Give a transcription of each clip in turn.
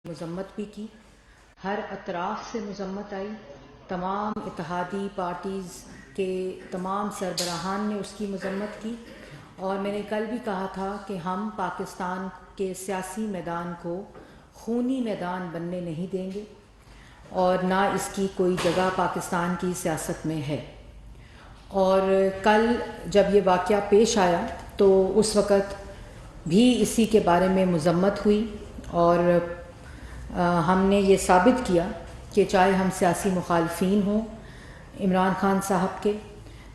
मजम्मत भी की, हर अतराफ़ से मजम्मत आई। तमाम इत्तेहादी पार्टीज़ के तमाम सरबराहान ने उसकी मजम्मत की। और मैंने कल भी कहा था कि हम पाकिस्तान के सियासी मैदान को खूनी मैदान बनने नहीं देंगे और ना इसकी कोई जगह पाकिस्तान की सियासत में है। और कल जब ये वाक़या पेश आया तो उस वक़्त भी इसी के बारे में मजम्मत हुई और हमने ये साबित किया कि चाहे हम सियासी मुखालफीन हों इमरान खान साहब के,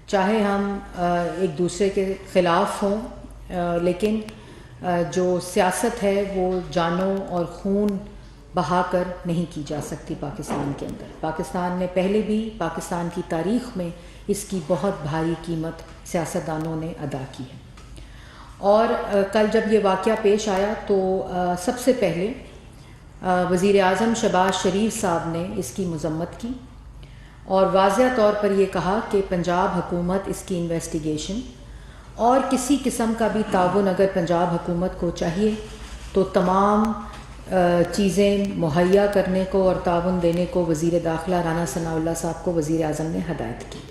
चाहे हम एक दूसरे के ख़िलाफ़ हों, लेकिन जो सियासत है वो जानों और खून बहाकर नहीं की जा सकती पाकिस्तान के अंदर। पाकिस्तान ने पहले भी, पाकिस्तान की तारीख़ में इसकी बहुत भारी कीमत सियासतदानों ने अदा की है। और कल जब ये वाक़या पेश आया तो सबसे पहले वज़ीर आज़म शहबाज शरीफ साहब ने इसकी मजम्मत की और वाज़ेह तौर पर यह कहा कि पंजाब हुकूमत इसकी इन्वेस्टिगेशन और किसी किस्म का भी ताउन अगर पंजाब हुकूमत को चाहिए तो तमाम चीज़ें मुहैया करने को और ताउन देने को वज़ीर दाखिला राना सनाउल्लाह साहब को वज़ीर आज़म ने हदायत की।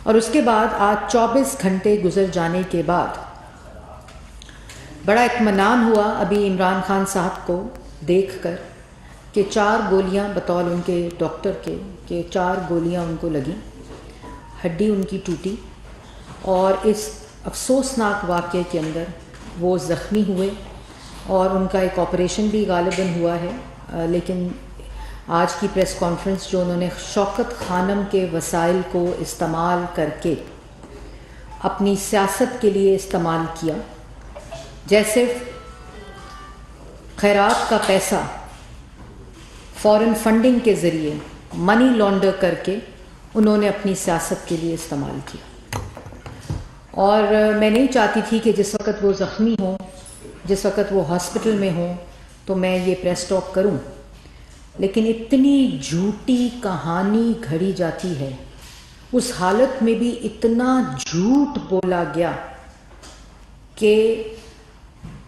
और उसके बाद आज 24 घंटे गुजर जाने के बाद बड़ा इत्मीनान हुआ अभी इमरान खान साहब को देखकर कि 4 गोलियां बतौर उनके डॉक्टर के 4 गोलियां उनको लगी, हड्डी उनकी टूटी और इस अफसोसनाक वाक़े के अंदर वो ज़ख्मी हुए और उनका एक ऑपरेशन भी गालिबन हुआ है। लेकिन आज की प्रेस कॉन्फ्रेंस जो उन्होंने शौकत खानम के वसाइल को इस्तेमाल करके अपनी सियासत के लिए इस्तेमाल किया, जैसे खैरात का पैसा फॉरेन फंडिंग के ज़रिए मनी लॉन्डर करके उन्होंने अपनी सियासत के लिए इस्तेमाल किया। और मैं नहीं चाहती थी कि जिस वक़्त वो ज़ख्मी हों, जिस वक़्त वो हॉस्पिटल में हों, तो मैं ये प्रेस टॉक करूं, लेकिन इतनी झूठी कहानी घड़ी जाती है, उस हालत में भी इतना झूठ बोला गया कि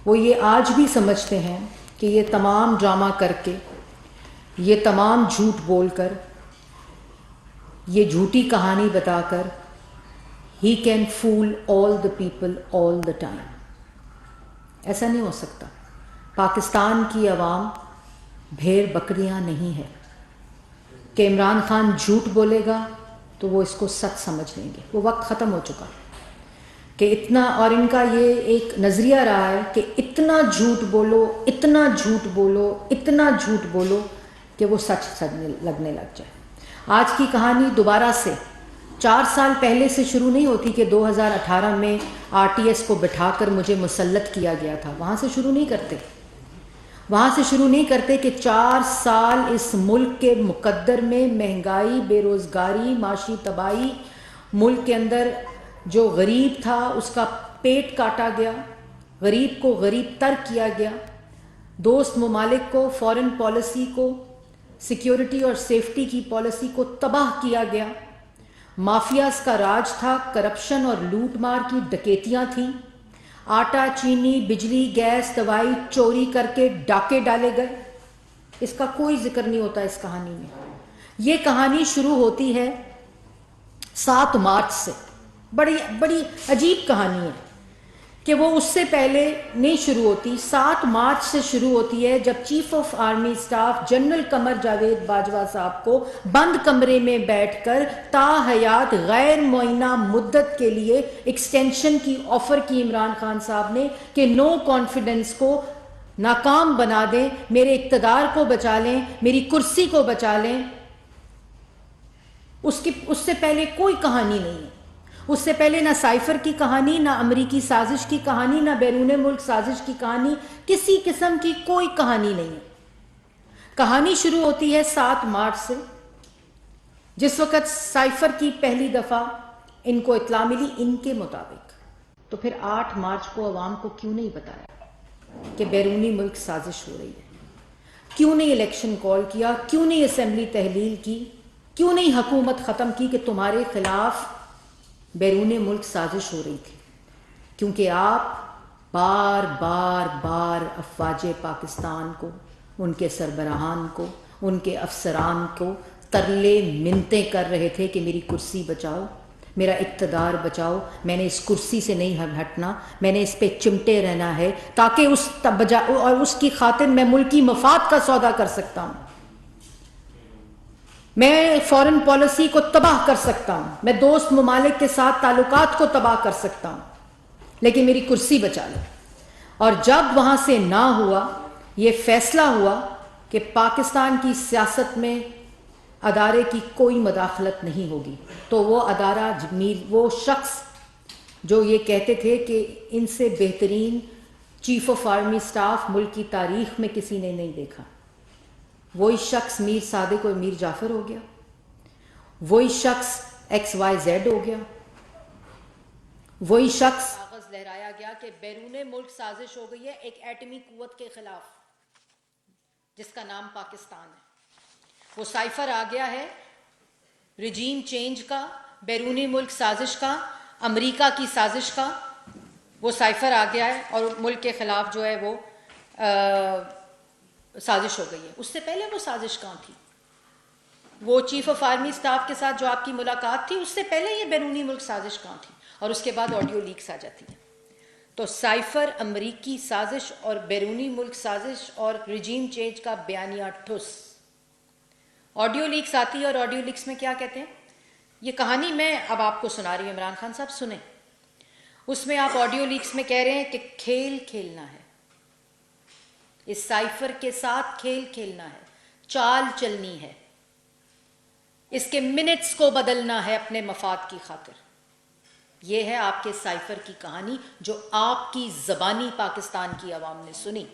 वो ये आज भी समझते हैं कि ये तमाम ड्रामा करके, ये तमाम झूठ बोलकर, ये झूठी कहानी बताकर ही can fool all the people all the time. ऐसा नहीं हो सकता। पाकिस्तान की आवाम भेड़ बकरियां नहीं है कि इमरान खान झूठ बोलेगा तो वो इसको सच समझ लेंगे। वो वक्त ख़त्म हो चुका कि इतना, और इनका ये एक नज़रिया रहा है कि इतना झूठ बोलो, इतना झूठ बोलो, इतना झूठ बोलो कि वो सच लगने लग जाए। आज की कहानी दोबारा से 4 साल पहले से शुरू नहीं होती कि 2018 में RTS को बिठाकर मुझे मुसल्लत किया गया था। वहाँ से शुरू नहीं करते, वहाँ से शुरू नहीं करते कि 4 साल इस मुल्क के मुकद्दर में महंगाई, बेरोज़गारी, माशी तबाही, मुल्क के अंदर जो गरीब था उसका पेट काटा गया, गरीब को गरीब तर किया गया, दोस्त ममालिक को, फॉरेन पॉलिसी को, सिक्योरिटी और सेफ्टी की पॉलिसी को तबाह किया गया। माफियाज का राज था, करप्शन और लूट मार की डकैतियाँ थीं, आटा, चीनी, बिजली, गैस, दवाई चोरी करके डाके डाले गए। इसका कोई जिक्र नहीं होता इस कहानी में। ये कहानी शुरू होती है 7 मार्च से। बड़ी अजीब कहानी है कि वो उससे पहले नहीं शुरू होती, 7 मार्च से शुरू होती है जब chief of army staff general Qamar Javed Bajwa साहब को बंद कमरे में बैठकर ताहयात गैर मुअय्यना मुद्दत के लिए एक्सटेंशन की ऑफर की इमरान खान साहब ने कि नो कॉन्फिडेंस को नाकाम बना दें, मेरे इक़्तिदार को बचा लें, मेरी कुर्सी को बचा लें। उससे पहले कोई कहानी नहीं है। उससे पहले ना साइफर की कहानी, ना अमरीकी साजिश की कहानी, ना बैरून मुल्क साजिश की कहानी, किसी किस्म की कोई कहानी नहीं है। कहानी शुरू होती है 7 मार्च से, जिस वक़्त साइफर की पहली दफ़ा इनको इत्ला मिली इनके मुताबिक। तो फिर 8 मार्च को अवाम को क्यों नहीं बताया कि बैरूनी मुल्क साजिश हो रही है? क्यों नहीं इलेक्शन कॉल किया? क्यों नहीं असेंबली तहलील की? क्यों नहीं हुकूमत ख़त्म की कि तुम्हारे खिलाफ बैरून मुल्क साजिश हो रही थी? क्योंकि आप बार बार बार अफवाज पाकिस्तान को उनके सरबराहान को, उनके अफसरान को तरले मिन्नतें कर रहे थे कि मेरी कुर्सी बचाओ, मेरा इक़्तिदार बचाओ, मैंने इस कुर्सी से नहीं हटना, मैंने इस पे चिमटे रहना है ताकि और उसकी खातिर मैं मुल्की मफाद का सौदा कर सकता हूँ, मैं फॉरेन पॉलिसी को तबाह कर सकता हूँ, मैं दोस्त ममालिक के साथ ताल्लुकात को तबाह कर सकता हूँ, लेकिन मेरी कुर्सी बचा लो। और जब वहाँ से ना हुआ, ये फैसला हुआ कि पाकिस्तान की सियासत में अदारे की कोई मदाखलत नहीं होगी, तो वो अदारा वो शख्स जो ये कहते थे कि इनसे बेहतरीन चीफ ऑफ आर्मी स्टाफ मुल्क की तारीख में किसी ने नहीं देखा, वही शख्स मीर सादिक और मीर जाफर हो गया, वही शख्स XYZ हो गया, वही शख्स कागज लहराया गया कि बैरूने मुल्क साजिश हो गई है एक एटमी कुव्वत के खिलाफ जिसका नाम पाकिस्तान है। वो साइफर आ गया है रिजीम चेंज का, बैरूनी मुल्क साजिश का, अमेरिका की साजिश का, वो साइफर आ गया है और मुल्क के खिलाफ जो है वो साजिश हो गई है। उससे पहले वो साजिश कहाँ थी? वो चीफ ऑफ आर्मी स्टाफ के साथ जो आपकी मुलाकात थी, उससे पहले ये बैरूनी मुल्क साजिश कहाँ थी? और उसके बाद ऑडियो लीक्स आ जाती है। तो साइफर, अमरीकी साजिश और बैरूनी मुल्क साजिश और रिजीम चेंज का बयानिया ठुस। ऑडियो लीक्स आती है और ऑडियो लीक्स में क्या कहते हैं? ये कहानी मैं अब आपको सुना रही हूँ, इमरान खान साहब सुने। उसमें आप ऑडियो लीक्स में कह रहे हैं कि खेल खेलना है, इस साइफर के साथ खेल खेलना है, चाल चलनी है, इसके मिनट्स को बदलना है अपने मफाद की खातिर। यह है आपके साइफर की कहानी जो आपकी ज़बानी पाकिस्तान की आवाम ने सुनी।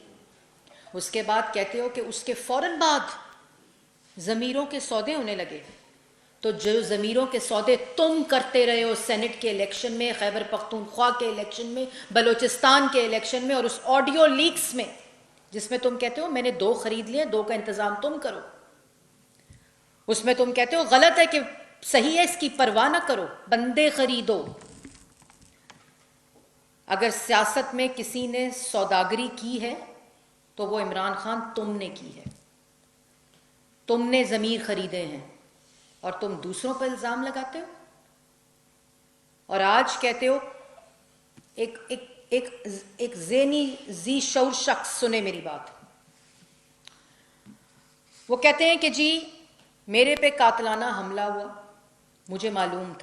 उसके बाद कहते हो कि उसके फौरन बाद ज़मीरों के सौदे होने लगे। तो जो ज़मीरों के सौदे तुम करते रहे हो सेनेट के इलेक्शन में, खैबर पख्तूनख्वा के इलेक्शन में, बलोचिस्तान के इलेक्शन में, और उस ऑडियो लीक्स में जिसमें तुम कहते हो मैंने 2 खरीद लिए, 2 का इंतज़ाम तुम करो, उसमें तुम कहते हो गलत है कि सही है, इसकी परवाह ना करो, बंदे खरीदो। अगर सियासत में किसी ने सौदागरी की है तो वो इमरान खान तुमने की है। तुमने ज़मीर खरीदे हैं और तुम दूसरों पर इल्ज़ाम लगाते हो। और आज कहते हो एक ज़ेनी जी शऊर शख्स, सुने मेरी बात, वो कहते हैं कि जी मेरे पे कातलाना हमला हुआ, मुझे मालूम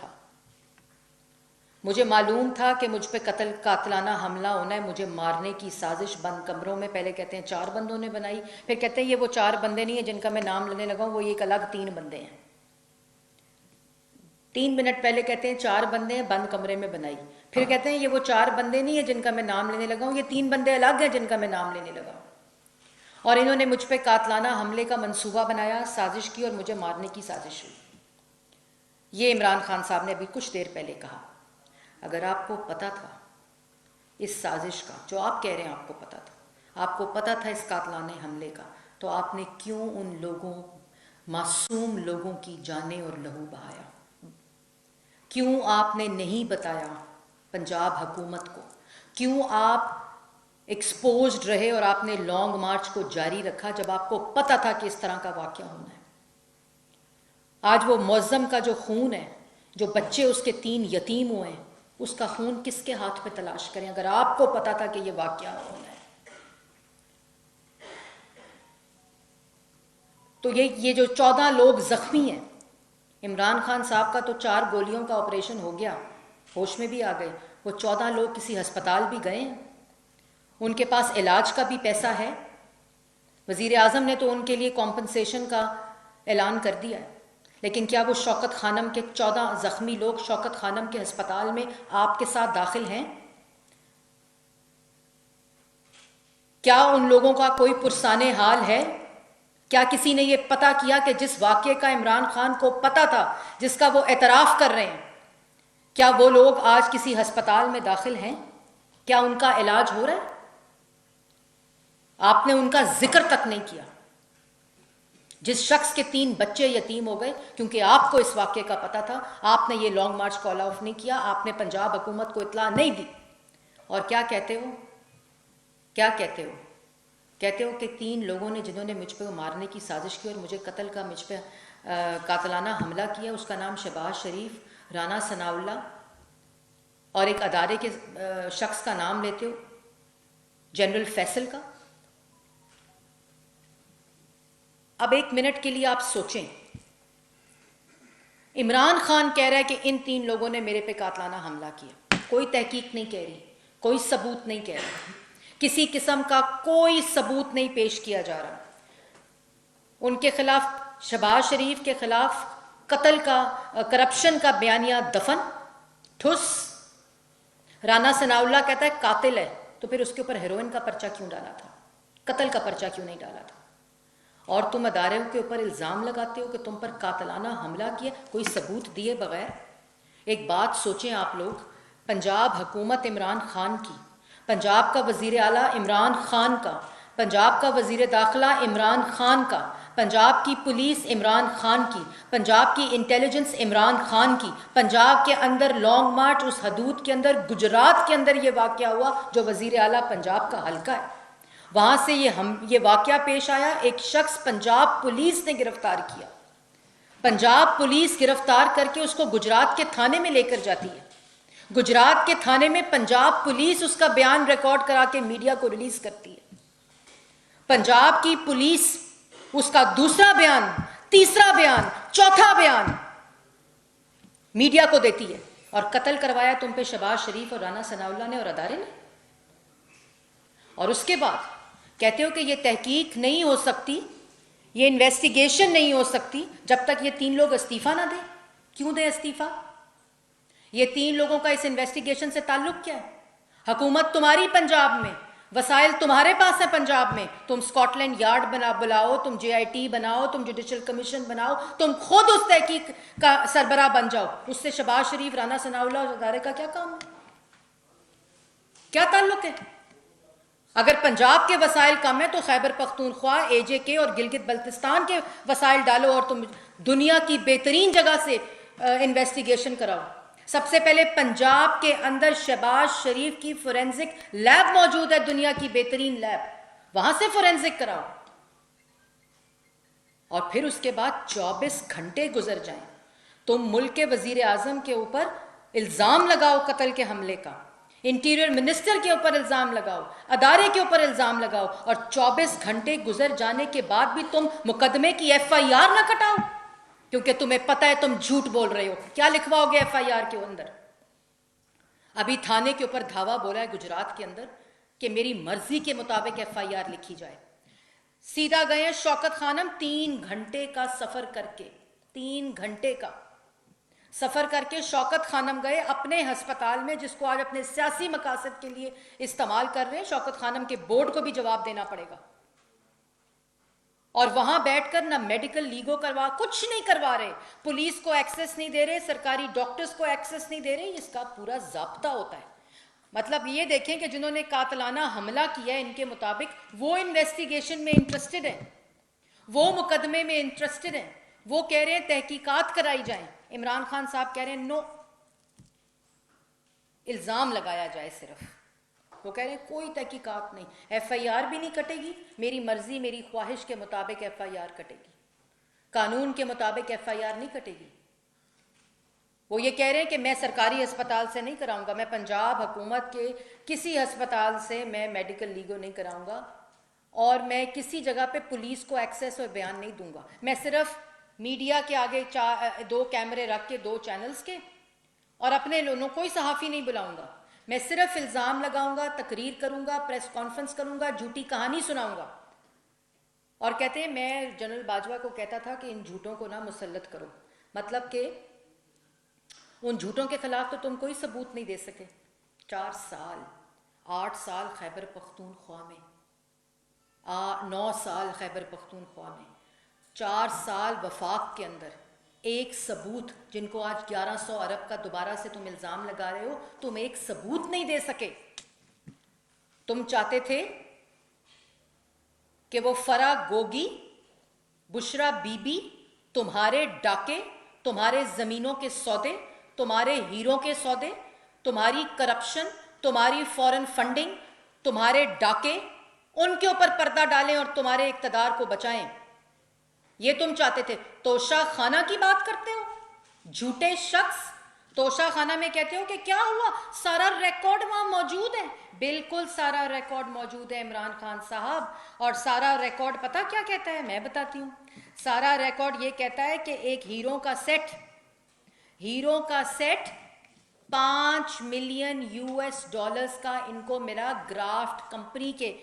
था कि मुझ पे कातलाना हमला होना है, मुझे मारने की साजिश बंद कमरों में, पहले कहते हैं 4 बंदों ने बनाई, फिर कहते हैं ये वो 4 बंदे नहीं है जिनका मैं नाम लेने लगा हूं, वो एक अलग 3 बंदे हैं। 3 मिनट पहले कहते हैं 4 बंदे हैं, बंद कमरे में बनाई, फिर कहते हैं ये वो 4 बंदे नहीं है जिनका मैं नाम लेने लगा हूं, ये 3 बंदे अलग हैं जिनका मैं नाम लेने लगा हूं। और इन्होंने मुझ पे कातलाना हमले का मंसूबा बनाया, साजिश की और मुझे मारने की साजिश हुई। ये इमरान खान साहब ने अभी कुछ देर पहले कहा। अगर आपको पता था इस साजिश का, जो आप कह रहे हैं आपको पता था इस कातलाने हमले का, तो आपने क्यों उन लोगों, मासूम लोगों की जानें और लहू बहाया? क्यों आपने नहीं बताया पंजाब हुकूमत को? क्यों आप एक्सपोज्ड रहे और आपने लॉन्ग मार्च को जारी रखा जब आपको पता था कि इस तरह का वाकया होना है? आज वो मुअज्जम का जो खून है, जो बच्चे उसके 3 यतीम हुए हैं, उसका खून किसके हाथ पे तलाश करें अगर आपको पता था कि ये वाकया होना है? तो ये जो 14 लोग जख्मी हैं, इमरान खान साहब का तो 4 गोलियों का ऑपरेशन हो गया, होश में भी आ गए, वो 14 लोग किसी अस्पताल भी गए हैं, उनके पास इलाज का भी पैसा है। वज़ीर आज़म ने तो उनके लिए कॉम्पनसेशन का ऐलान कर दिया है, लेकिन क्या वो शौकत खानम के 14 ज़ख्मी लोग शौकत खानम के अस्पताल में आपके साथ दाखिल हैं? क्या उन लोगों का कोई पुरसाने हाल है? क्या किसी ने ये पता किया कि जिस वाक़ये का इमरान खान को पता था, जिसका वो एतराफ़ कर रहे हैं, क्या वो लोग आज किसी अस्पताल में दाखिल हैं? क्या उनका इलाज हो रहा है? आपने उनका जिक्र तक नहीं किया। जिस शख्स के 3 बच्चे यतीम हो गए क्योंकि आपको इस वाक़ये का पता था, आपने ये लॉन्ग मार्च कॉल ऑफ नहीं किया, आपने पंजाब हुकूमत को इत्तला नहीं दी। और क्या कहते हो कहते हो कि 3 लोगों ने जिन्होंने मुझ पे मारने की साजिश की और मुझे कत्ल का मुझ पे कातलाना हमला किया, उसका नाम शहबाज शरीफ, राना सनाउल्ला और एक अदारे के शख्स का नाम लेते हो, जनरल फैसल का। अब 1 मिनट के लिए आप सोचें, इमरान खान कह रहा है कि इन 3 लोगों ने मेरे पे कातलाना हमला किया, कोई तहकीक नहीं कह रही, कोई सबूत नहीं कह रहा, किसी किस्म का कोई सबूत नहीं पेश किया जा रहा। उनके खिलाफ, शहबाज शरीफ के खिलाफ कत्ल का, करप्शन का बयानिया दफन, ठुस। राना सनाउल्ला कहता है कातिल है, तो फिर उसके ऊपर हेरोइन का पर्चा क्यों डाला था, कत्ल का पर्चा क्यों नहीं डाला था? और तुम अदारों के ऊपर इल्ज़ाम लगाते हो कि तुम पर कातलाना हमला किया, कोई सबूत दिए बगैर। एक बात सोचें आप लोग, पंजाब हुकूमत इमरान खान की, पंजाब का वज़ीर आला इमरान खान का, पंजाब का वज़ीर दाखिला इमरान खान का, पंजाब की पुलिस इमरान खान की, पंजाब की इंटेलिजेंस इमरान खान की, पंजाब के अंदर लॉन्ग मार्च, उस हदूद के अंदर, गुजरात के अंदर ये वाक़या हुआ जो वज़ीर आला पंजाब का हल्का है, वहाँ से ये वाक़या पेश आया। एक शख्स पंजाब पुलिस ने गिरफ्तार किया, पंजाब पुलिस गिरफ्तार करके उसको गुजरात के थाने में लेकर जाती है, गुजरात के थाने में पंजाब पुलिस उसका बयान रिकॉर्ड करा के मीडिया को रिलीज करती है। पंजाब की पुलिस उसका दूसरा बयान, तीसरा बयान, चौथा बयान मीडिया को देती है। और कत्ल करवाया तुम पे शहबाज शरीफ और राना सनाउल्ला ने और अदारे ने। और उसके बाद कहते हो कि ये तहकीक नहीं हो सकती, ये इन्वेस्टिगेशन नहीं हो सकती जब तक ये 3 लोग इस्तीफा ना दें। क्यों दें इस्तीफा? ये 3 लोगों का इस इन्वेस्टिगेशन से ताल्लुक क्या है? हुकूमत तुम्हारी पंजाब में, वसाइल तुम्हारे पास है पंजाब में, तुम स्कॉटलैंड यार्ड बुलाओ, तुम JIT बनाओ, तुम जुडिशल कमीशन बनाओ, तुम खुद उस तहकीक का सरबराह बन जाओ। उससे शहबाज शरीफ, राना सनाउल्ला और अदारे का क्या काम है, क्या ताल्लुक है? अगर पंजाब के वसाइल कम है तो खैबर पख्तूनख्वा, AJK और गिलगित बल्तिस्तान के वसाइल डालो और तुम दुनिया की बेहतरीन जगह से इन्वेस्टिगेशन कराओ। सबसे पहले पंजाब के अंदर शहबाज शरीफ की फोरेंसिक लैब मौजूद है, दुनिया की बेहतरीन लैब, वहां से फोरेंसिक कराओ। और फिर उसके बाद 24 घंटे गुजर जाएं, तुम मुल्क के वजीर आजम के ऊपर इल्जाम लगाओ कत्ल के हमले का, इंटीरियर मिनिस्टर के ऊपर इल्जाम लगाओ, अदारे के ऊपर इल्जाम लगाओ, और 24 घंटे गुजर जाने के बाद भी तुम मुकदमे की FIR ना कटाओ, क्योंकि तुम्हें पता है तुम झूठ बोल रहे हो। क्या लिखवाओगे FIR के अंदर? अभी थाने के ऊपर धावा बोला है गुजरात के अंदर कि मेरी मर्जी के मुताबिक FIR लिखी जाए। सीधा गए शौकत खानम 3 घंटे का सफर करके, 3 घंटे का सफर करके शौकत खानम गए अपने अस्पताल में, जिसको आज अपने सियासी मकासद के लिए इस्तेमाल कर रहे हैं। शौकत खानम के बोर्ड को भी जवाब देना पड़ेगा। और वहां बैठकर ना मेडिकल लीगो करवा, कुछ नहीं करवा रहे, पुलिस को एक्सेस नहीं दे रहे, सरकारी डॉक्टर्स को एक्सेस नहीं दे रहे। इसका पूरा जाब्ता होता है। मतलब ये देखें कि जिन्होंने कातलाना हमला किया है इनके मुताबिक, वो इन्वेस्टिगेशन में इंटरेस्टेड है, वो मुकदमे में इंटरेस्टेड है, वो कह रहे हैं तहकीकात कराई जाए। इमरान खान साहब कह रहे हैं नो, इल्जाम लगाया जाए सिर्फ। वो कह रहे हैं कोई तहकीकात नहीं, FIR भी नहीं कटेगी, मेरी मर्जी मेरी ख्वाहिश के मुताबिक FIR कटेगी, कानून के मुताबिक FIR नहीं कटेगी। वो ये कह रहे हैं कि मैं सरकारी अस्पताल से नहीं कराऊंगा, मैं पंजाब हुकूमत के किसी अस्पताल से मैं मेडिकल लीगो नहीं कराऊंगा, और मैं किसी जगह पे पुलिस को एक्सेस और बयान नहीं दूंगा। मैं सिर्फ मीडिया के आगे 2 कैमरे रख के, 2 चैनल्स के, और अपने लोगों, कोई सहाफ़ी नहीं बुलाऊंगा, मैं सिर्फ इल्ज़ाम लगाऊंगा, तकरीर करूंगा, प्रेस कॉन्फ्रेंस करूंगा, झूठी कहानी सुनाऊंगा। और कहते हैं, मैं जनरल बाजवा को कहता था कि इन झूठों को ना मुसल्लत करो, मतलब कि उन झूठों के खिलाफ तो तुम कोई सबूत नहीं दे सके। 4 साल, 8 साल खैबर पख्तूनख्वा में, 9 साल खैबर पख्तूनख्वा में, 4 साल वफाक के अंदर एक सबूत, जिनको आज 1100 अरब का दोबारा से तुम इल्ज़ाम लगा रहे हो, तुम एक सबूत नहीं दे सके। तुम चाहते थे कि वो फरा गोगी, बुशरा बीबी, तुम्हारे डाके, तुम्हारे ज़मीनों के सौदे, तुम्हारे हीरों के सौदे, तुम्हारी करप्शन, तुम्हारी फॉरेन फंडिंग, तुम्हारे डाके, उनके ऊपर पर्दा डालें और तुम्हारे इक्तदार को बचाएं, ये तुम चाहते थे। तोशा खाना की बात करते हो, झूठे शख्स। तोशा खाना में कहते हो कि क्या हुआ, सारा रिकॉर्ड वहां मौजूद है। बिल्कुल सारा रिकॉर्ड मौजूद है इमरान खान साहब। और सारा रिकॉर्ड पता क्या कहता है, मैं बताती हूं। सारा रिकॉर्ड ये कहता है कि एक हीरो का सेट 5 मिलियन यूएस डॉलर्स का इनको मिला, ग्राफ्ट कंपनी के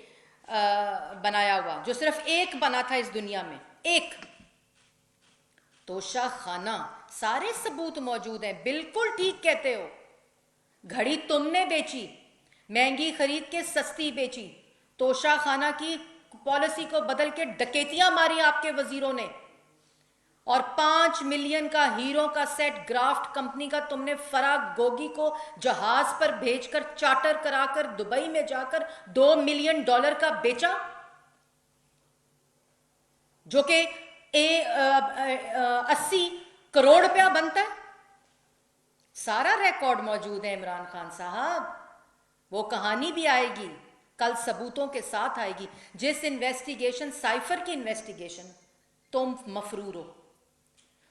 बनाया हुआ, जो सिर्फ एक बना था इस दुनिया में, एक। तोशा खाना, सारे सबूत मौजूद हैं। बिल्कुल ठीक कहते हो। घड़ी तुमने बेची, महंगी खरीद के सस्ती बेची। तोशा खाना की पॉलिसी को बदल के डकैतियां मारी आपके वजीरों ने। और 5 मिलियन का हीरो का सेट ग्राफ्ट कंपनी का तुमने फराग गोगी को जहाज पर भेजकर चार्टर कराकर दुबई में जाकर 2 मिलियन डॉलर का बेचा, जो कि 80 करोड़ रुपया बनता है। सारा रिकॉर्ड मौजूद है इमरान खान साहब। वो कहानी भी आएगी, कल सबूतों के साथ आएगी। जिस इन्वेस्टिगेशन, साइफर की इन्वेस्टिगेशन, तुम मफरूर हो।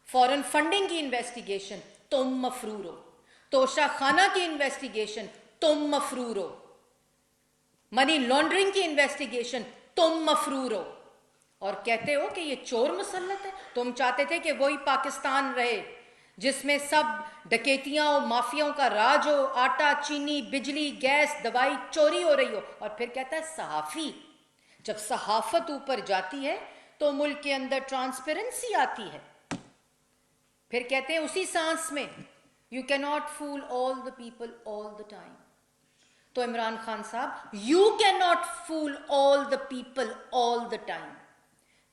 फॉरेन फंडिंग की इन्वेस्टिगेशन, तुम मफरूर हो। तोशा खाना की इन्वेस्टिगेशन, तुम मफरूर हो। मनी लॉन्ड्रिंग की इन्वेस्टिगेशन, तुम मफरूर हो। और कहते हो कि ये चोर मुसल्लत है। तुम चाहते थे कि वही पाकिस्तान रहे जिसमें सब डकैतियां और माफियाओं का राज हो, आटा चीनी बिजली गैस दवाई चोरी हो रही हो। और फिर कहता है सहाफी। जब सहाफत ऊपर जाती है तो मुल्क के अंदर ट्रांसपेरेंसी आती है। फिर कहते हैं उसी सांस में, you can not fool all the people all the time. तो इमरान खान साहब, you can not fool all the people all the time.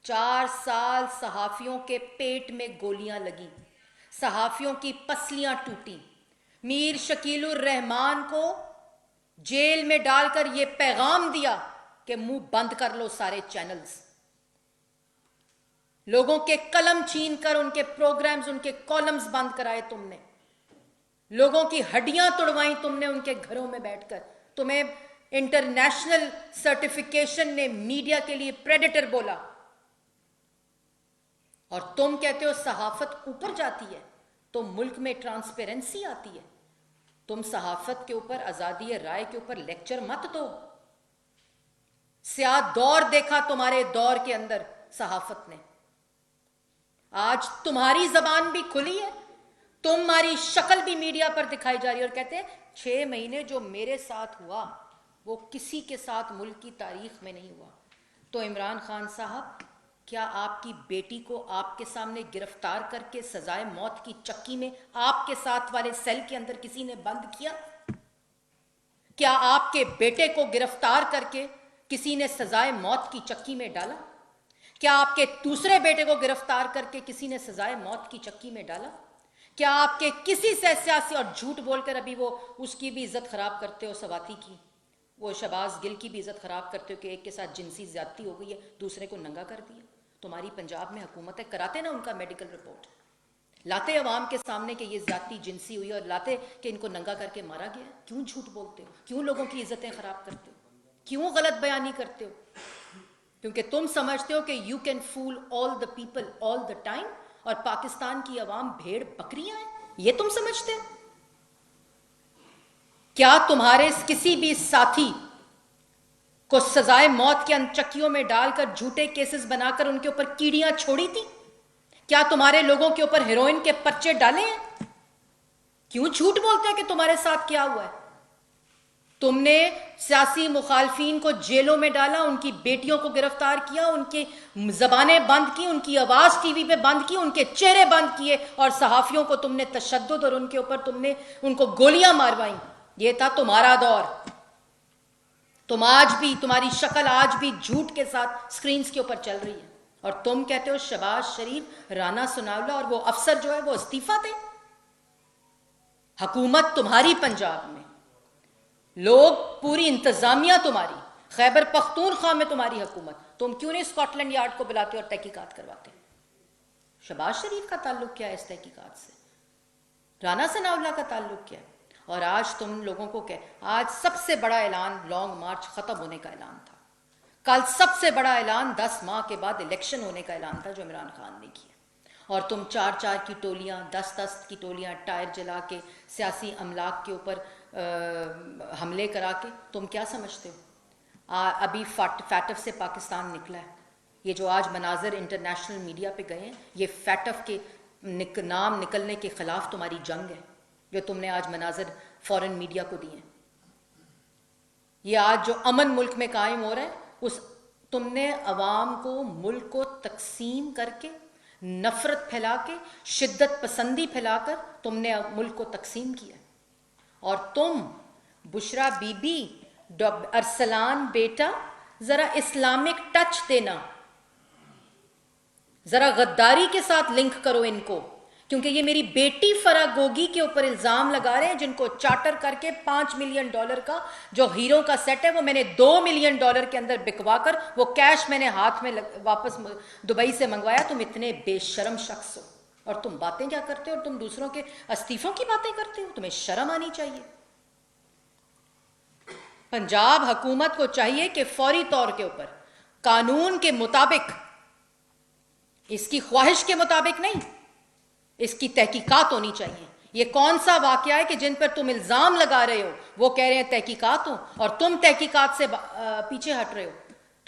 4 साल सहाफियों के पेट में गोलियां लगी, सहाफियों की पसलियां टूटी। मीर शकीलुर रहमान को जेल में डालकर यह पैगाम दिया कि मुंह बंद कर लो सारे चैनल्स। लोगों के कलम छीनकर उनके प्रोग्राम्स, उनके कॉलम्स बंद कराए तुमने। लोगों की हड्डियां तोड़वाई तुमने उनके घरों में बैठकर। तुम्हें इंटरनेशनल सर्टिफिकेशन ने मीडिया के लिए प्रेडेटर बोला। और तुम कहते हो सहाफत ऊपर जाती है तो मुल्क में ट्रांसपेरेंसी आती है। तुम सहाफत के ऊपर, आजादी राय के ऊपर लेक्चर मत दो। स्याह दौर देखा तुम्हारे दौर के अंदर सहाफत ने। आज तुम्हारी जबान भी खुली है, तुम्हारी शक्ल भी मीडिया पर दिखाई जा रही है। और कहते हैं 6 महीने जो मेरे साथ हुआ वो किसी के साथ मुल्क की तारीख में नहीं हुआ। तो इमरान खान साहब, क्या आपकी बेटी को आपके सामने गिरफ्तार करके सजाए मौत की चक्की में आपके साथ वाले सेल के अंदर किसी ने बंद किया? क्या आपके बेटे को गिरफ्तार करके किसी ने सजाए मौत की चक्की में डाला? क्या आपके दूसरे बेटे को गिरफ्तार करके किसी ने सजाए मौत की चक्की में डाला? क्या आपके किसी से सियासी, और झूठ बोलकर अभी वो उसकी भी इज्जत खराब करते हो, सवाती की, वो शहबाज गिल की भी इज्जत खराब करते हो कि एक के साथ जिनसी ज्यादती हो गई है, दूसरे को नंगा कर दिया। तुम्हारी पंजाब में हुकूमत है, कराते ना उनका मेडिकल रिपोर्ट, लाते अवाम के सामने कि ये ज्यादती जिनसी हुई और लाते कि इनको नंगा करके मारा गया। क्यों झूठ बोलते हो? क्यों लोगों की इज्जतें खराब करते हो? क्यों गलत बयानी करते हो? क्योंकि तुम समझते हो कि you can fool all the people all the time, और पाकिस्तान की अवाम भेड़ बकरियां हैं, ये तुम समझते हो। क्या तुम्हारे किसी भी साथी को सजाए मौत के चक्कियों में डालकर झूठे केसेस बनाकर उनके ऊपर कीड़ियां छोड़ी थी? क्या तुम्हारे लोगों के ऊपर हेरोइन के पर्चे डाले हैं? क्यों झूठ बोलते हैं कि तुम्हारे साथ क्या हुआ है? तुमने सियासी मुखालफीन को जेलों में डाला, उनकी बेटियों को गिरफ्तार किया, उनकी जबानें बंद की, उनकी आवाज टीवी पे बंद की, उनके चेहरे बंद किए, और सहाफियों को तुमने तशद्दुद और उनके ऊपर तुमने उनको गोलियां मारवाई। ये था तुम्हारा दौर। तुम आज भी, तुम्हारी शक्ल आज भी झूठ के साथ स्क्रीन के ऊपर चल रही है। और तुम कहते हो शहबाज शरीफ, राना सनाउल्लाह और वो अफसर जो है वो इस्तीफा दे। हुकूमत तुम्हारी पंजाब में, लोग, पूरी इंतजामिया तुम्हारी, खैबर पख्तूनख्वा में तुम्हारी हुकूमत। तुम क्यों नहीं स्कॉटलैंड यार्ड को बुलाते और तहकीकात करवाते? शहबाज शरीफ का ताल्लुक क्या है इस तहकीकात से? राना सनाउल्लाह का ताल्लुक क्या है? और आज तुम लोगों को क्या, आज सबसे बड़ा ऐलान लॉन्ग मार्च खत्म होने का ऐलान था। कल सबसे बड़ा ऐलान 10 माह के बाद इलेक्शन होने का ऐलान था जो इमरान खान ने किया, और तुम 4-4 की टोलियां, 10-10 की टोलियां टायर जला के सियासी अमलाक के ऊपर हमले करा के, तुम क्या समझते हो? अभी फैटफ से पाकिस्तान निकला है। ये जो आज मनाजर इंटरनेशनल मीडिया पे गए हैं, ये फैटफ के नाम निकलने के खिलाफ तुम्हारी जंग है, जो तुमने आज मनाजर फॉरेन मीडिया को दिए हैं। ये आज जो अमन मुल्क में कायम हो रहा है, उस तुमने अवाम को, मुल्क को तकसीम करके, नफरत फैला के, शिद्दत पसंदी फैलाकर तुमने मुल्क को तकसीम किया। और तुम बुशरा बीबी, अरसलान बेटा, जरा इस्लामिक टच देना, जरा गद्दारी के साथ लिंक करो इनको, क्योंकि ये मेरी बेटी फरा गोगी के ऊपर इल्जाम लगा रहे हैं, जिनको चार्टर करके $5 मिलियन का जो हीरो का सेट है वो मैंने $2 मिलियन के अंदर बिकवा कर वो कैश मैंने हाथ में वापस दुबई से मंगवाया। तुम इतने बेशरम शख्स हो और तुम बातें क्या करते हो? और तुम दूसरों के इस्तीफों की बातें करते हो। तुम्हें शर्म आनी चाहिए। पंजाब हुकूमत को चाहिए कि फौरी तौर के ऊपर कानून के मुताबिक, इसकी ख्वाहिश के मुताबिक नहीं, इसकी तहकीकात होनी चाहिए। ये कौन सा वाकया है कि जिन पर तुम इल्जाम लगा रहे हो वो कह रहे हैं तहकीकात हो, और तुम तहकीकात से पीछे हट रहे हो।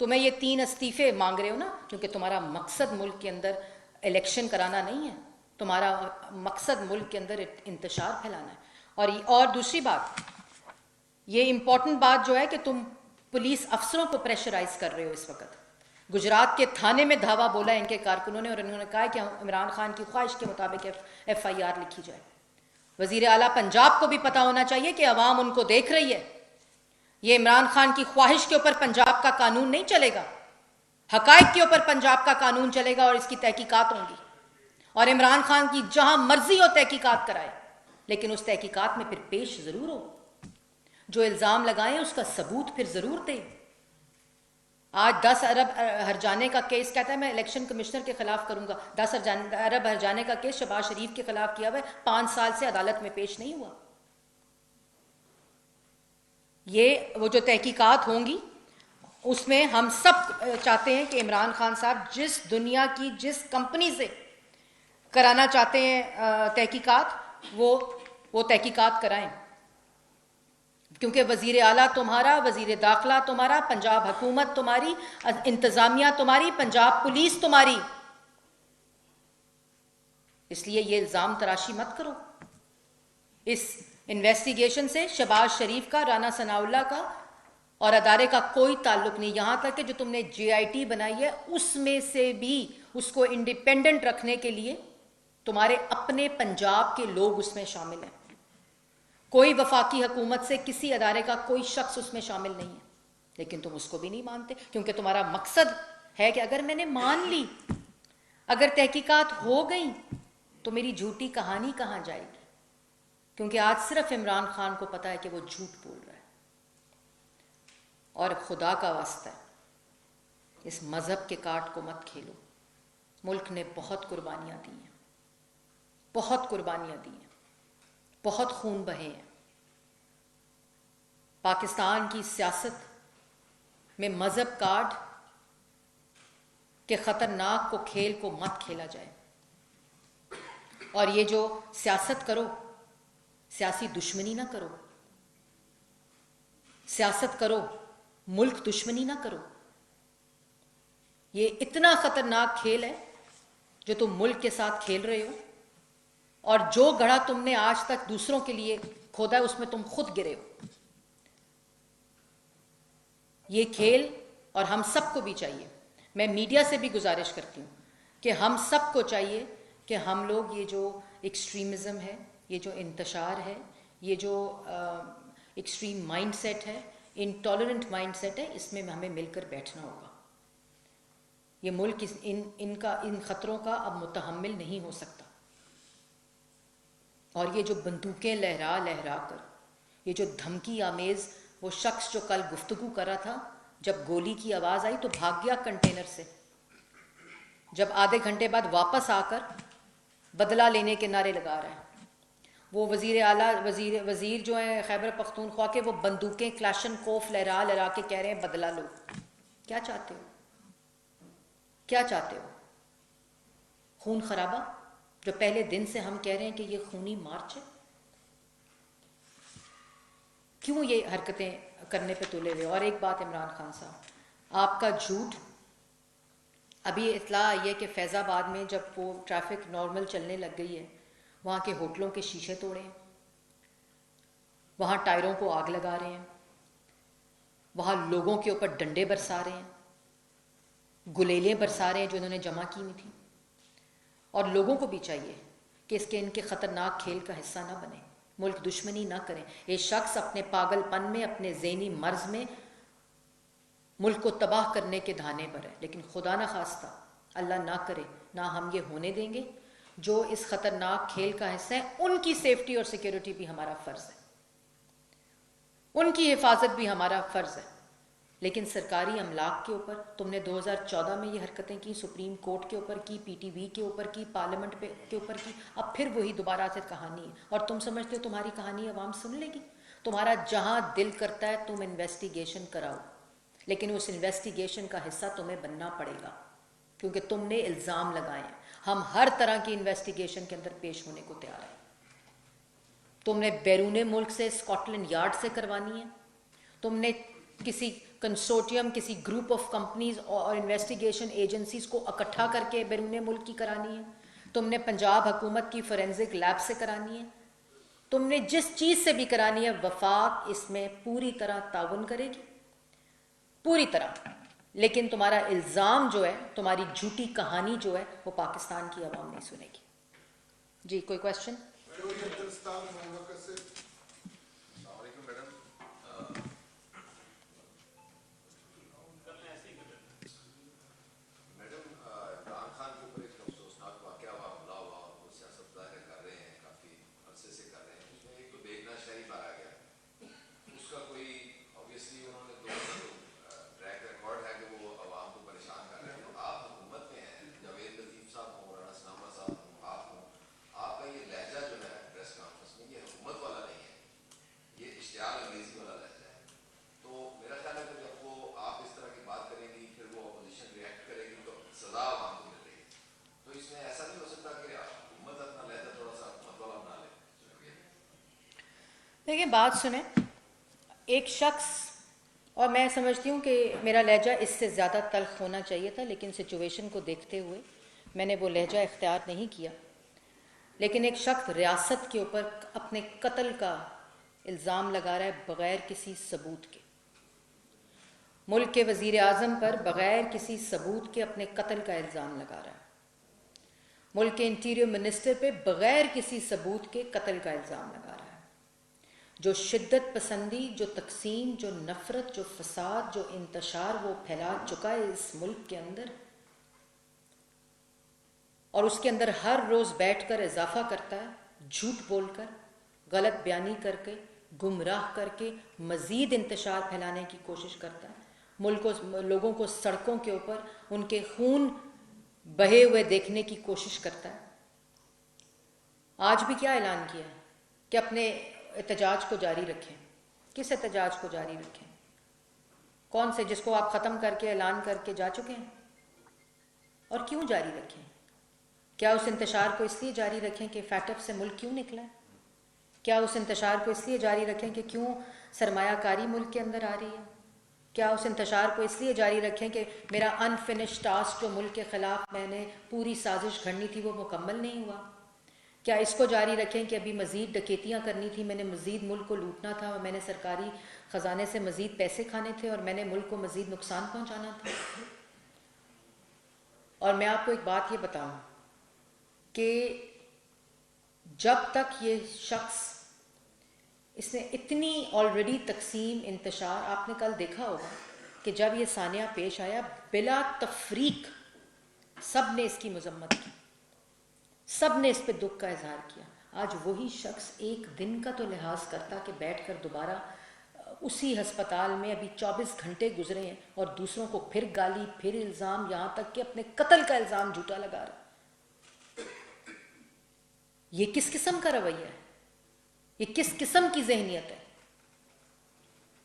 तुम्हें ये 3 इस्तीफे मांग रहे हो ना, क्योंकि तुम्हारा मकसद मुल्क के अंदर इलेक्शन कराना नहीं है, तुम्हारा मकसद मुल्क के अंदर इंतशार फैलाना है। और दूसरी बात, ये इंपॉर्टेंट बात जो है कि तुम पुलिस अफसरों को प्रेशराइज कर रहे हो। इस वक्त गुजरात के थाने में धावा बोला है इनके कारकुनों ने, और इन्होंने कहा कि इमरान खान की ख्वाहिश के मुताबिक FIR लिखी जाए। वजीर आला पंजाब को भी पता होना चाहिए कि अवाम उनको देख रही है। ये इमरान खान की ख्वाहिश के ऊपर पंजाब का कानून नहीं चलेगा, हकायक के ऊपर पंजाब का कानून चलेगा और इसकी तहकीकात होंगी। और इमरान खान की जहां मर्जी हो तहकीकात कराए, लेकिन उस तहकीकात में फिर पेश जरूर हो, जो इल्जाम लगाए उसका सबूत फिर जरूर दे। आज 10 अरब हर्जाने का केस कहता है मैं इलेक्शन कमिश्नर के खिलाफ करूंगा। 10 अरब हर्जाने का केस शहबाज शरीफ के खिलाफ किया हुआ है, 5 साल से अदालत में पेश नहीं हुआ। ये वो जो तहकीकात होंगी उसमें हम सब चाहते हैं कि इमरान खान साहब जिस दुनिया की जिस कंपनी से कराना चाहते हैं तहकीकात, वो तहकीकात कराएं, क्योंकि वजीर आला तुम्हारा, वजीर दाखिला तुम्हारा, पंजाब हुकूमत तुम्हारी, इंतजामिया तुम्हारी, पंजाब पुलिस तुम्हारी। इसलिए ये इल्जाम तराशी मत करो। इस इन्वेस्टिगेशन से शहबाज शरीफ का, राना सनाउल्लाह का और अदारे का कोई ताल्लुक नहीं। यहां तक कि जो तुमने JIT बनाई है उसमें से भी उसको इंडिपेंडेंट रखने के लिए तुम्हारे अपने पंजाब के लोग उसमें शामिल हैं। कोई वफाकी हुकूमत से किसी अदारे का कोई शख्स उसमें शामिल नहीं है, लेकिन तुम उसको भी नहीं मानते, क्योंकि तुम्हारा मकसद है कि अगर मैंने मान ली, अगर तहकीकात हो गई, तो मेरी झूठी कहानी कहां जाएगी? क्योंकि आज सिर्फ इमरान खान को पता है कि वो झूठ बोल रहा है। और खुदा का वास्ता है, इस मजहब के काट को मत खेलो। मुल्क ने बहुत कुर्बानियां दी हैं, बहुत कुर्बानियां दी हैं, बहुत खून बहे हैं। पाकिस्तान की सियासत में मजहब कार्ड के खतरनाक को खेल को मत खेला जाए। और ये जो सियासत करो, सियासी दुश्मनी ना करो, सियासत करो, मुल्क दुश्मनी ना करो। ये इतना खतरनाक खेल है जो तुम मुल्क के साथ खेल रहे हो, और जो गढ़ा तुमने आज तक दूसरों के लिए खोदा है उसमें तुम खुद गिरे हो। ये खेल, और हम सबको भी चाहिए, मैं मीडिया से भी गुजारिश करती हूं कि हम सबको चाहिए कि हम लोग ये जो एक्सट्रीमिज्म है, ये जो इंतशार है, ये जो एक्सट्रीम माइंडसेट है, इनटॉलरेंट माइंडसेट है, इसमें हमें मिलकर बैठना होगा। ये मुल्क इन खतरों का अब मुतहम्मिल नहीं हो सकता। और ये जो बंदूकें लहरा लहरा कर, ये जो धमकी आमेज, वो शख्स जो कल गुफ्तगू कर रहा था, जब गोली की आवाज़ आई तो भाग गया कंटेनर से। जब आधे घंटे बाद वापस आकर बदला लेने के नारे लगा रहा है, वो वजीर आला वजीर जो है खैबर पख्तूनख्वा के, वो बंदूकें क्लाशन कोफ लहरा लहरा के कह रहे हैं बदला लो। क्या चाहते हो? क्या चाहते हो? खून खराबा, जो पहले दिन से हम कह रहे हैं कि ये खूनी मार्च है? क्यों ये हरकतें करने पे तुले हुए? और एक बात इमरान खान साहब, आपका झूठ, अभी इत्ला आई है कि फैज़ाबाद में जब वो ट्रैफिक नॉर्मल चलने लग गई है, वहाँ के होटलों के शीशे तोड़े हैं, वहाँ टायरों को आग लगा रहे हैं, वहाँ लोगों के ऊपर डंडे बरसा रहे हैं, गुलेलें बरसा रहे हैं जो इन्होंने जमा की हुई थी। और लोगों को भी चाहिए कि इसके इनके ख़तरनाक खेल का हिस्सा ना बने, मुल्क दुश्मनी ना करें। ये शख्स अपने पागलपन में, अपने ज़हनी मर्ज में मुल्क को तबाह करने के धाने पर है, लेकिन खुदा न खास्ता, अल्लाह ना करे, ना हम ये होने देंगे। जो इस ख़तरनाक खेल का हिस्सा है, उनकी सेफ्टी और सिक्योरिटी भी हमारा फ़र्ज़ है, उनकी हिफाजत भी हमारा फ़र्ज़ है। लेकिन सरकारी अमलाक के ऊपर तुमने 2014 में ये हरकतें की, सुप्रीम कोर्ट के ऊपर की, पीटीवी के ऊपर की, पार्लियामेंट के ऊपर की, अब फिर वही दोबारा से कहानी है। और तुम समझते हो तुम्हारी कहानी अवाम सुन लेगी? तुम्हारा जहां दिल करता है तुम इन्वेस्टिगेशन कराओ, लेकिन उस इन्वेस्टिगेशन का हिस्सा तुम्हें बनना पड़ेगा, क्योंकि तुमने इल्ज़ाम लगाए हैं। हम हर तरह की इन्वेस्टिगेशन के अंदर पेश होने को तैयार हैं। तुमने बैरून मुल्क से, स्कॉटलैंड यार्ड से करवानी है, तुमने किसी कंसोर्टियम, किसी ग्रुप ऑफ कंपनीज और इन्वेस्टिगेशन एजेंसीज को इकट्ठा करके बैरून मुल्क की करानी है, तुमने पंजाब हुकूमत की फोरेंसिक लैब से करानी है, तुमने जिस चीज़ से भी करानी है, वफाक इसमें पूरी तरह ताउन करेगी, पूरी तरह। लेकिन तुम्हारा इल्ज़ाम जो है, तुम्हारी झूठी कहानी जो है, वो पाकिस्तान की आवाम नहीं सुनेगी। जी, कोई क्वेश्चन? देखिए, बात सुने, एक शख्स, और मैं समझती हूँ कि मेरा लहजा इससे ज़्यादा तल्ख होना चाहिए था, लेकिन सिचुएशन को देखते हुए मैंने वो लहजा इख्तियार नहीं किया। लेकिन एक शख्स रियासत के ऊपर अपने कत्ल का इल्ज़ाम लगा रहा है बग़ैर किसी सबूत के, मुल्क के वज़ीर आज़म पर बग़ैर किसी सबूत के अपने कत्ल का इल्ज़ाम लगा रहा है, मुल्क के इंटीरियर मिनिस्टर पे बग़ैर किसी सबूत के कत्ल का इल्ज़ाम लगा रहा है। जो शिद्दत पसंदी, जो तकसीम, जो नफ़रत, जो फसाद, जो इंतशार वो फैला चुका है इस मुल्क के अंदर, और उसके अंदर हर रोज़ बैठकर इजाफा करता है, झूठ बोलकर, गलत बयानी करके, गुमराह करके मज़ीद इंतशार फैलाने की कोशिश करता है, लोगों को सड़कों के ऊपर उनके खून बहे हुए देखने की कोशिश करता है। आज भी क्या ऐलान किया है कि अपने एहतजाज को जारी रखें। किस एहतजाज को जारी रखें? कौन से, जिसको आप ख़त्म करके ऐलान करके जा चुके हैं? और क्यों जारी रखें? क्या उस इंतशार को इसलिए जारी रखें कि फैटफ से मुल्क क्यों निकला है? क्या उस इंतशार को इसलिए जारी रखें कि क्यों सरमायाकारी मुल्क के अंदर आ रही है? क्या उस इंतशार को इसलिए जारी रखें कि मेरा अनफिनिश टास्क जो मुल्क के ख़िलाफ़ मैंने पूरी साजिश घड़नी थी वो मुकम्मल नहीं हुआ? क्या इसको जारी रखें कि अभी मज़ीद डकैतियाँ करनी थी, मैंने मज़ीद मुल्क को लूटना था, और मैंने सरकारी ख़जाने से मज़ीद पैसे खाने थे, और मैंने मुल्क को मज़ीद नुकसान पहुँचाना था? और मैं आपको एक बात ये बताऊँ कि जब तक ये शख्स, इसने इतनी ऑलरेडी तकसीम, इंतशार, आपने कल देखा होगा कि जब ये सानिया पेश आया, बिला तफरीक सब ने इसकी मजम्मत की, सब ने इस पर दुख का इजहार किया। आज वही शख्स एक दिन का तो लिहाज करता कि बैठकर दोबारा उसी हस्पताल में, अभी 24 घंटे गुजरे हैं, और दूसरों को फिर गाली, फिर इल्ज़ाम, यहाँ तक कि अपने कत्ल का इल्ज़ाम झूठा लगा रहा। ये किस किस्म का रवैया है? ये किस किस्म की जहनियत है?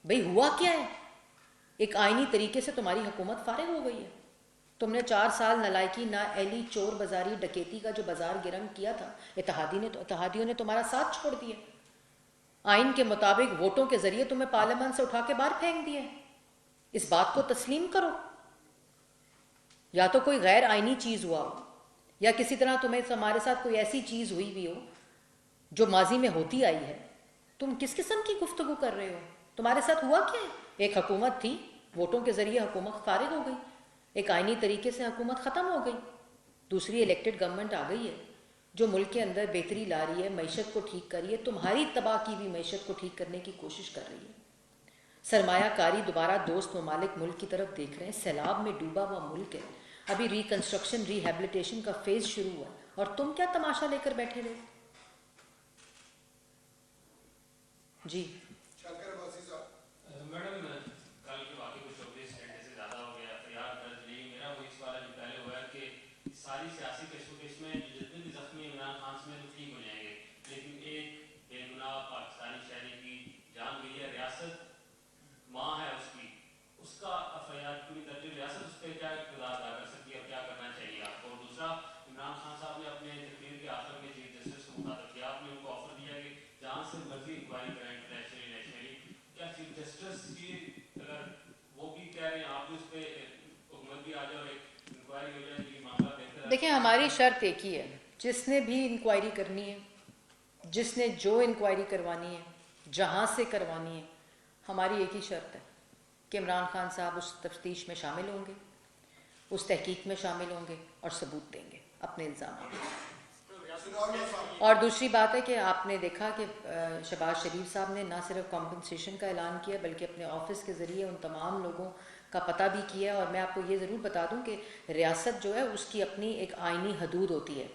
भाई हुआ क्या है? एक आईनी तरीके से तुम्हारी हुकूमत फारिग हो गई है। तुमने 4 साल नलायकी ना एली चोर बाजारी डकैती का जो बाजार गिरम किया था, इत्तेहादियों ने तुम्हारा साथ छोड़ दिया। आइन के मुताबिक वोटों के जरिए तुम्हें पार्लियामेंट से उठा के बाहर फेंक दिए। इस बात को तस्लीम करो। या तो कोई गैर आइनी चीज़ हुआ हो, या किसी तरह तुम्हें हमारे साथ कोई ऐसी चीज़ हुई भी हो जो माजी में होती आई है। तुम किस किस्म की गुफ्तगू कर रहे हो? तुम्हारे साथ हुआ क्या? एक हुकूमत थी, वोटों के ज़रिए हुकूमत फारिग हो गई, एक आइनी तरीके से हुकूमत ख़त्म हो गई, दूसरी इलेक्टेड गवर्नमेंट आ गई है जो मुल्क के अंदर बेहतरी ला रही है, मईशत को ठीक कर रही है, तुम्हारी तबाह की भी मईशत को ठीक करने की कोशिश कर रही है। सरमायाकारी दोबारा दोस्त ममालिक मुल्क की तरफ देख रहे हैं। सैलाब में डूबा हुआ मुल्क है, अभी रिकन्स्ट्रक्शन रिहेबिलिटेशन का फेज शुरू हुआ और तुम क्या तमाशा लेकर बैठे रहे? जी मैडम, कल के वाकई को 24 घंटे से ज़्यादा हो गया, फरियाद दर्ज नहीं। मेरा वही सवाल है जो पहले हुआ है कि सारी सियासी कशमकश में जितने भी जख्मी इमरान खान से तो ठीक हो जाएंगे, लेकिन एक बेगुनाह पाकिस्तानी शहरी की जान गई है, रियासत माँ है उसकी, उसका FIR पूरी तरह रियासत उस पर क्या किरदार अदा कर सकती है और क्या करना चाहिए आपको? और दूसरा, इमरान खान साहब ने अपने तकरीर के आखिर में चीफ जस्टिस को मुखातब किया, आपने उनको ऑफर दिया कि जहाँ से मर्जी इंक्वायरी करें इंटरनेशनली नेशनली। क्या चीफ जस्टिस की अगर वो भी कह रहे हैं आप भी उस पर हुकूमत भी आ जाए और एक इंक्वायरी हो जाए, ये मामला बेहतर? देखिए, हमारी शर्त एक ही है, जिसने भी इंक्वायरी करनी है, जिसने जो इंक्वायरी करवानी है, जहाँ से करवानी है, हमारी एक ही शर्त है कि इमरान खान साहब उस तफ्तीश में शामिल होंगे, उस तहकीक में शामिल होंगे और सबूत देंगे अपने इल्ज़ाम। और दूसरी बात है कि आपने देखा कि शहबाज शरीफ साहब ने ना सिर्फ कॉम्पनसेशन का ऐलान किया बल्कि अपने ऑफिस के ज़रिए उन तमाम लोगों का पता भी किया। और मैं आपको ये ज़रूर बता दूं कि रियासत जो है उसकी अपनी एक आइनी हदूद होती है।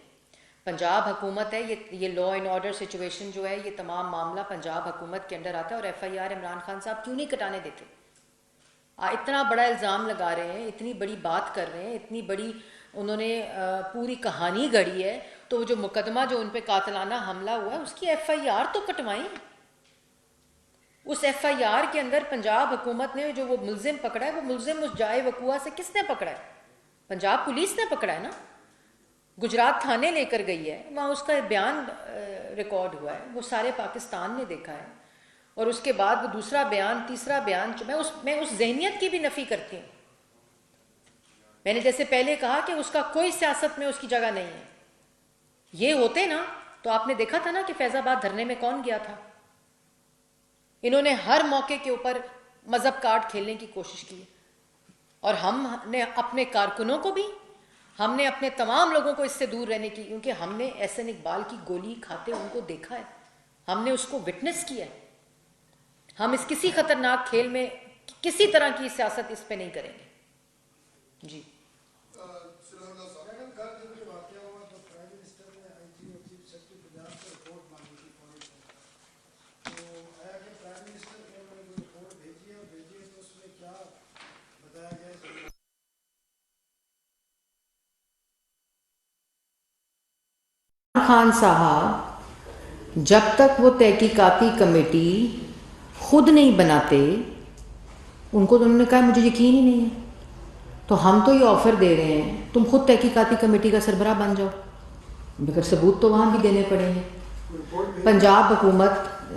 पंजाब हुकूमत है, ये लॉ एंड ऑर्डर सिचुएशन जो है, ये तमाम मामला पंजाब हुकूमत के अंडर आता है। और FIR इमरान खान साहब क्यों नहीं कटाने देते? इतना बड़ा इल्ज़ाम लगा रहे हैं, इतनी बड़ी बात कर रहे हैं, इतनी बड़ी उन्होंने पूरी कहानी गढ़ी है, तो जो मुकदमा जो उन पर कातलाना हमला हुआ है उसकी FIR तो कटवाएं। उस FIR के अंदर पंजाब हुकूमत ने जो वो मुलजिम पकड़ा है, वो मुलजिम उस जाए वकुआ से किसने पकड़ा है? पंजाब पुलिस ने पकड़ा है ना। गुजरात थाने लेकर गई है, वहाँ उसका बयान रिकॉर्ड हुआ है, वो सारे पाकिस्तान ने देखा है। और उसके बाद वो दूसरा बयान, तीसरा बयान, मैं उस जहनियत की भी नफ़ी करती हूँ। मैंने जैसे पहले कहा कि उसका कोई सियासत में उसकी जगह नहीं है। ये होते ना तो आपने देखा था ना कि फैजाबाद धरने में कौन गया था। इन्होंने हर मौके के ऊपर मजहब कार्ड खेलने की कोशिश की और हमने अपने कारकुनों को भी, हमने अपने तमाम लोगों को इससे दूर रहने की, क्योंकि हमने एहसन इकबाल की गोली खाते उनको देखा है, हमने उसको विटनेस किया है। हम इस किसी खतरनाक खेल में किसी तरह की सियासत इस पे नहीं करेंगे। जी खान साहब जब तक वो तहकीकाती कमेटी खुद नहीं बनाते, उनको तो उन्होंने कहा मुझे यकीन ही नहीं है, तो हम तो ये ऑफ़र दे रहे हैं तुम खुद तहकीकाती कमेटी का सरबराह बन जाओ, मगर सबूत तो वहाँ भी देने पड़ेंगे। पंजाब हुकूमत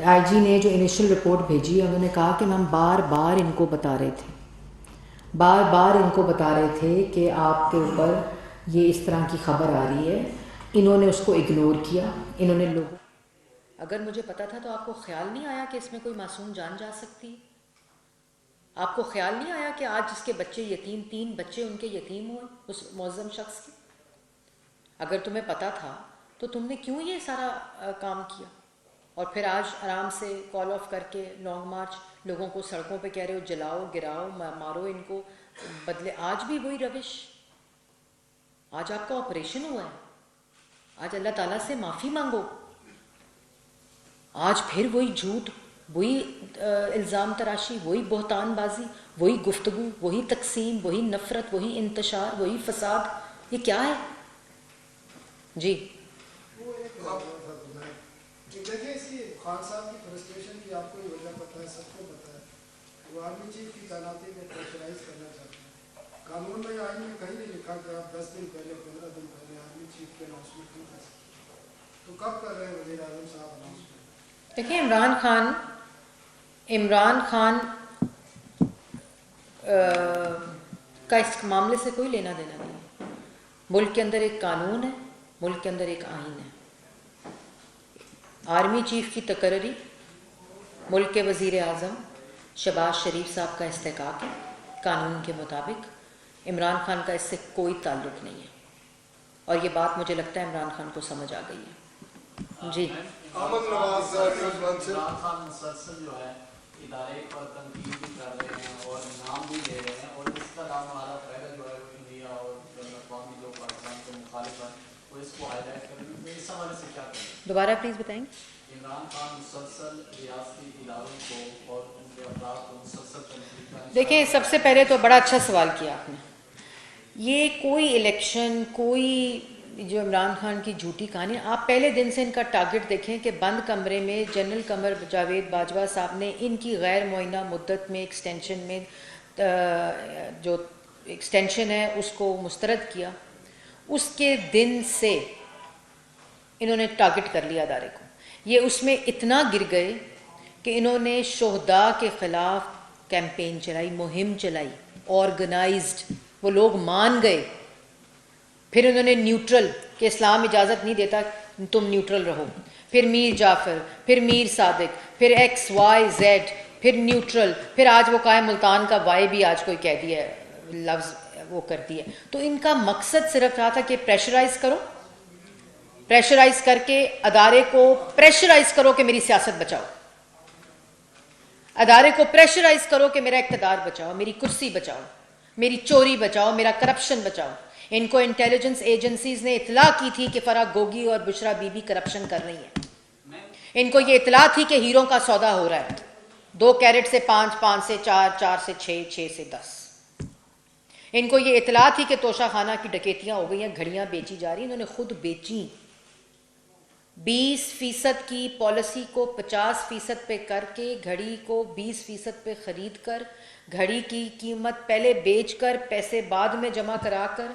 IG ने जो इनिशियल रिपोर्ट भेजी है, उन्होंने कहा कि हम बार बार इनको बता रहे थे कि आपके ऊपर ये इस तरह की खबर आ रही है। इन्होंने उसको इग्नोर किया। इन्होंने लोगों, अगर मुझे पता था तो आपको ख्याल नहीं आया कि इसमें कोई मासूम जान जा सकती है? आपको ख्याल नहीं आया कि आज जिसके बच्चे यतीम, 3 बच्चे उनके यतीम हुए उस मुअज़्ज़म शख्स के? अगर तुम्हें पता था तो तुमने क्यों ये सारा काम किया? और फिर आज आराम से कॉल ऑफ करके लॉन्ग मार्च लोगों को सड़कों पे कह रहे हो जलाओ, गिराओ, मारो इनको, बदले आज भी वही रविश। आज आपका ऑपरेशन हुआ है, आज अल्लाह ताला से माफ़ी मांगो। आज फिर वही झूठ, वही इल्ज़ाम तराशी, वही बहतानबाजी, वही गुफ्तगू, वही तकसीम, वही नफ़रत, वही इंतशार, वही फसाद। ये क्या है? जी देखिए, इसकी खान साहब की फ्रस्ट्रेशन की आपको वजह पता है, सबको पता है। वो आर्मी चीफ की तैनाती को प्रेशराइज करना चाहते हैं। कानून में या आइन में कहीं नहीं लिखा कि आप 10 दिन पहले 15 दिन पहले आर्मी चीफ की अनाउंसमेंट नहीं कर सकते। तो कब कर रहे हैं वज़ीर आज़म साहब अनाउंसमेंट? देखिए, इमरान खान का इस मामले से कोई लेना देना नहीं है। मुल्क के अंदर एक कानून है, मुल्क के अंदर एक आइन है। आर्मी चीफ की तकर्री मुल्क के वज़ीर आज़म शहबाज शरीफ साहब का इस्तेहकाक है कानून के मुताबिक। इमरान खान का इससे कोई ताल्लुक़ नहीं है और ये बात मुझे लगता है इमरान खान को समझ आ गई है। जी, इमरान खान मुसलसल जो है इदारे पर तनकीद भी कर रहे हैं और नाम भी ले रहे हैं और इसका नाम हमारा पहले जो है इंडिया और अक़वामी जो पाकिस्तान के मुखालिफ हैं वो इसको हाईलाइट कर रहे हैं। इस हवाले से क्या करें? दोबारा प्लीज़ बताएंगे। इमरान खान मुसलसल रियासती इदारों को और उनके अफराद को मुसलसल तनकीद का देखिए, सबसे पहले तो बड़ा अच्छा सवाल किया आपने। ये कोई इलेक्शन, कोई जो इमरान खान की झूठी कहानी, आप पहले दिन से इनका टारगेट देखें कि बंद कमरे में जनरल कमर जावेद बाजवा साहब ने इनकी गैर मुअय्यना मुद्दत में एक्सटेंशन में जो एक्सटेंशन है उसको मुस्तरद किया। उसके दिन से इन्होंने टारगेट कर लिया अदारे को। ये उसमें इतना गिर गए कि इन्होंने शोहदा के ख़िलाफ़ कैंपेन चलाई, मुहिम चलाई, ऑर्गेनाइज्ड। वो लोग मान गए। फिर उन्होंने न्यूट्रल कि इस्लाम इजाज़त नहीं देता, तुम न्यूट्रल रहो। फिर मीर जाफ़र, फिर मीर सादिक, फिर XYZ, फिर न्यूट्रल, फिर आज वो कायम मुल्तान का वाई भी आज कोई कह दिया लफ्ज़ वो कर दिया। तो इनका मकसद सिर्फ रहा था कि प्रेशराइज करो, प्रेशराइज करके अदारे को प्रेशराइज करो कि मेरी सियासत बचाओ, अदारे को प्रेशराइज करो कि मेरा इक़्तिदार बचाओ, मेरी कुर्सी बचाओ, मेरी चोरी बचाओ, मेरा करप्शन बचाओ। इनको इंटेलिजेंस एजेंसीज ने इतला की थी कि फराह गोगी और बुशरा बीबी करप्शन कर रही हैं। इनको ये इतला थी कि हीरों का सौदा हो रहा है, 2 कैरेट से 5, 5 से 4, 4 से 6, 6 से 10। इनको ये इतला थी कि तोशा खाना की डकैतियां हो गई हैं, घड़ियां बेची जा रही। इन्होंने खुद बेची। 20% की पॉलिसी को 50% पे करके, घड़ी को 20% पे खरीद कर, घड़ी की कीमत पहले बेचकर पैसे बाद में जमा कराकर,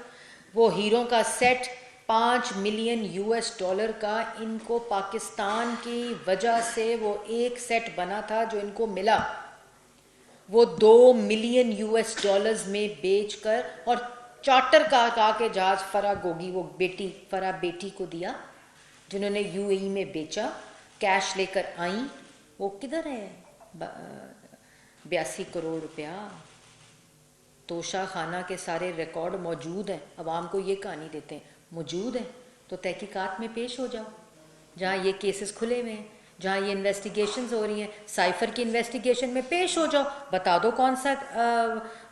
वो हीरों का सेट $5 मिलियन का इनको पाकिस्तान की वजह से वो एक सेट बना था जो इनको मिला, वो $2 मिलियन में बेचकर और चार्टर का के जहाज फराह गोगी, वो बेटी फराह बेटी को दिया जिन्होंने UAE में बेचा, कैश लेकर आई। वो किधर है 82 करोड़ रुपया? तोशा खाना के सारे रिकॉर्ड मौजूद हैं। अवाम को ये कहानी देते हैं मौजूद है तो तहकीकात में पेश हो जाओ, जहाँ ये केसेस खुले हुए हैं, जहाँ ये इन्वेस्टिगेशंस हो रही हैं। साइफर की इन्वेस्टिगेशन में पेश हो जाओ, बता दो कौन सा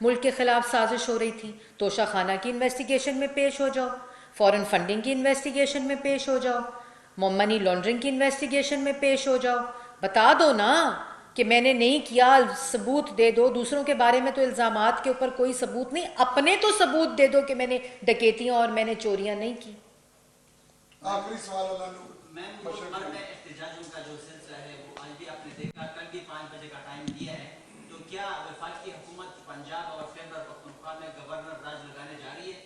मुल्क के ख़िलाफ़ साजिश हो रही थी। तोशा खाना की इन्वेस्टिगेशन में पेश हो जाओ, फॉरेन फंडिंग की इन्वेस्टिगेशन में पेश हो जाओ, मनी लॉन्ड्रिंग की इन्वेस्टिगेशन में पेश हो जाओ। बता दो ना कि मैंने नहीं किया, सबूत दे दो। दूसरों के बारे में तो इल्ज़ामात के ऊपर कोई सबूत नहीं, अपने तो सबूत दे दो कि मैंने डकैतियां और मैंने चोरियां नहीं की। आखिरी सवाल एहतजाजों का जो सिलसिला है वो आज भी आपने देखा, कल भी 5 बजे का टाइम दिया है, तो क्या वफाकी हुकूमत पंजाब और खैबर पख्तूनख्वा में गवर्नर राज लगाने जा रही है?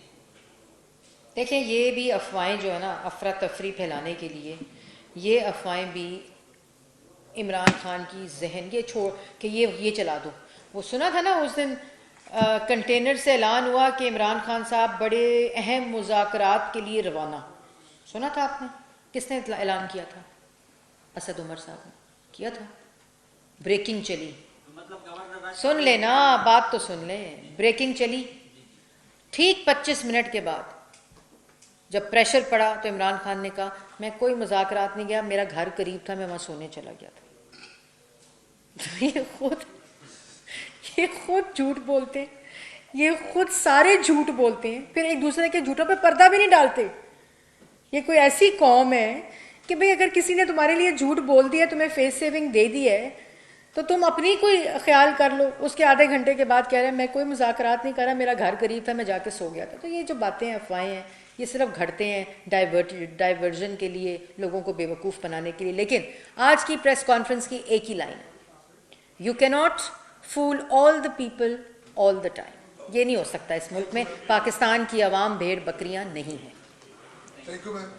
देखें, ये भी अफवाहें जो है ना, अफरा तफरी फैलाने के लिए, ये अफवाहें भी इमरान खान की जहन ये छोड़ कि ये चला दो। वो सुना था ना उस दिन कंटेनर से ऐलान हुआ कि इमरान खान साहब बड़े अहम मुज़ाकरात के लिए रवाना। सुना था आपने? किसने ऐलान किया था? असद उमर साहब ने किया था। ब्रेकिंग चली, मतलब सुन लेना, बात तो सुन लें। ब्रेकिंग चली, ठीक 25 मिनट के बाद जब प्रेशर पड़ा तो इमरान खान ने कहा मैं कोई मुज़ाकरात नहीं गया, मेरा घर करीब था, मैं वहाँ सोने चला गया था। तो ये खुद झूठ बोलते हैं, ये खुद सारे झूठ बोलते हैं, फिर एक दूसरे के झूठों पे पर्दा भी नहीं डालते। ये कोई ऐसी कौम है कि भाई अगर किसी ने तुम्हारे लिए झूठ बोल दिया, तुम्हें फेस सेविंग दे दी है, तो तुम अपनी कोई ख्याल कर लो। उसके आधे घंटे के बाद कह रहे हैं मैं कोई मुज़ाकरात नहीं कर रहा, मेरा घर करीब था, मैं जाके सो गया था। तो ये जो बातें अफवाहें हैं ये सिर्फ घड़ते हैं डाइवर्जन के लिए, लोगों को बेवकूफ़ बनाने के लिए। लेकिन आज की प्रेस कॉन्फ्रेंस की एक ही लाइन है, you can not fool all the people all the time. ये नहीं हो सकता इस मुल्क में। पाकिस्तान की आवाम भेड़ बकरियां नहीं है। Thank you ma'am.